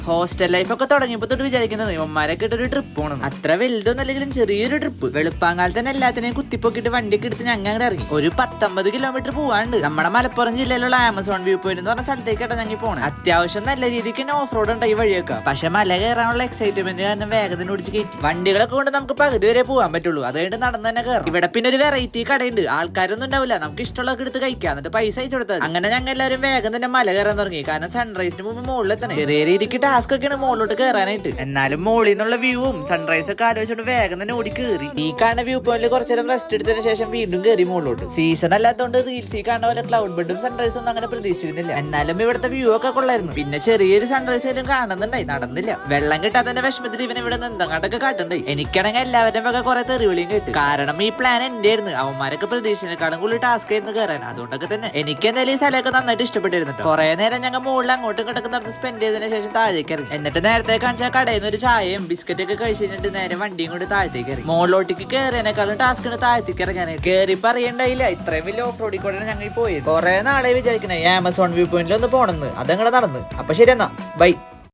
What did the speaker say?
Hostel life ഒക്കെ തുടങ്ങിയപ്പോ തൊട്ട് വിചാരിക്കുന്നത് ഇവന്മാരൊക്കെ ഇട്ടൊരു ട്രിപ്പ് പോകണം. അത്ര വലുതൊന്നല്ലെങ്കിലും ചെറിയൊരു ട്രിപ്പ്. വെളുപ്പാങ്കാലത്ത് തന്നെ എല്ലാത്തിനെയും കുത്തിപ്പൊക്കിട്ട് വണ്ടിയൊക്കെ എടുത്ത് ഞങ്ങൾ അങ്ങോട്ട് ഇറങ്ങി. ഒരു 19 കിലോമീറ്റർ പോവാണ്ട് നമ്മുടെ മലപ്പുറം ജില്ലയിലുള്ള ആമസോൺ വ്യൂ പോയിന്റ് എന്ന് പറഞ്ഞ സ്ഥലത്തേക്കാണ് ഞങ്ങൾ പോകണം. അത്യാവശ്യം നല്ല രീതിക്ക് തന്നെ ഓഫ് റോഡ് ഉണ്ട് ഈ വഴിയൊക്കെ. പക്ഷെ മല കയറാനുള്ള എക്സൈറ്റ്മെന്റ് കാരണം വേഗത്തിന് ഓടിച്ച് കയറ്റി. വണ്ടികളൊക്കെ കൊണ്ട് നമുക്ക് പകുതി വരെ പോകാൻ പറ്റുള്ളൂ. അതുകൊണ്ട് നടന്ന് തന്നെ കയറും. ഇവിടെ പിന്നെ ഒരു വെറൈറ്റി കടയുണ്ട്. ആൾക്കാരൊന്നും ഉണ്ടാവില്ല. നമുക്ക് ഇഷ്ടമുള്ളതൊക്കെ എടുത്ത് കഴിക്കാം. എന്നിട്ട് പൈസ അയച്ചു കൊടുത്തത്. അങ്ങനെ ഞങ്ങൾ എല്ലാവരും വേഗം തന്നെ മല കയറാൻ തുടങ്ങി. കാരണം സൺറൈസിന് മുമ്പ് മുകളിൽ തന്നെ ചെറിയ രീതിക്ക് ടാസ്ക് ഒക്കെയാണ് മുകളിലോട്ട് കയറാനായിട്ട്. എന്നാലും മുകളിൽ നിന്നുള്ള വ്യൂവും സൺറൈസ് ഒക്കെ ആലോചിച്ചോണ്ട് വേഗം തന്നെ ഓടി കയറി. ഈ കാണുന്ന വ്യൂ പോയിന്റിൽ കുറച്ചു നേരം റെസ്റ്റ് എടുത്തതിന് ശേഷം വീണ്ടും കയറി മുകളിലോട്ട്. സീസൺ അല്ലാത്തതുകൊണ്ട് റീൽസിൽ കാണുന്ന പോലെ ക്ലൗഡ് ബെഡും സൺറൈസും ഒന്നും അങ്ങനെ പ്രതീക്ഷിക്കുന്നില്ല. എന്നാലും ഇവിടുത്തെ വ്യൂ ഒക്കെ കൊള്ളായിരുന്നു. പിന്നെ ചെറിയൊരു സൺറൈസ് ആയാലും കാണുന്നുണ്ടായി. നടന്നില്ല. വെള്ളം കിട്ടാത്തതിന്റെ വിഷമത്തിൽ ഇവൻ ഇവിടെ നിന്നങ്ങാട്ടൊക്കെ കാട്ടുണ്ടായി. എനിക്കാണെങ്കിൽ എല്ലാവരും ഒക്കെ കുറെ തെറിവിളിയും കേട്ടു. കാരണം ഈ പ്ലാൻ എന്റെ ആയിരുന്നു. അവന്മാരൊക്കെ പ്രതീക്ഷിച്ചതിനെക്കാളും കൂടുതൽ ടാസ്ക് ആയിരുന്നു കയറാൻ. അതുകൊണ്ടൊക്കെ തന്നെ എനിക്ക് എന്തായാലും ഈ സ്ഥലമൊക്കെ നന്നായിട്ട് ഇഷ്ടപ്പെട്ടിരുന്നു. കുറെ നേരം ഞങ്ങൾ മുകളിൽ അങ്ങോട്ടും ഇങ്ങോട്ടൊക്കെ നടന്ന് സ്പെൻഡ് ചെയ്തതിനു ശേഷം താഴേക്ക് ഇറങ്ങി. എന്നിട്ട് നേരത്തെ കാണിച്ച കടയിൽ നിന്ന് ഒരു ചായയും ബിസ്ക്കറ്റ് ഒക്കെ കഴിച്ച് കഴിഞ്ഞിട്ട് നേരെ വണ്ടിയും കൊണ്ട് താഴത്തേക്ക് ഇറങ്ങി. മുകളിലോട്ടേക്ക് കയറിയതിനേക്കാളും ടാസ്ക് ആണ് താഴത്തേക്ക് ഇറങ്ങാനായിട്ട്. കയറി പറയണ്ടായില്ല, ഇത്രയും വലിയ ഓഫ് റോഡിൽ കൂടെ ഞങ്ങൾ പോയത്. കുറെ നാളെ വിചാരിക്കണേ ആമസോൺ വ്യൂ പോയിന്റിൽ ഒന്ന് പോണെന്ന്. അതങ്ങനെ നടന്ന്. അപ്പൊ ശരി എന്നാ ബൈ.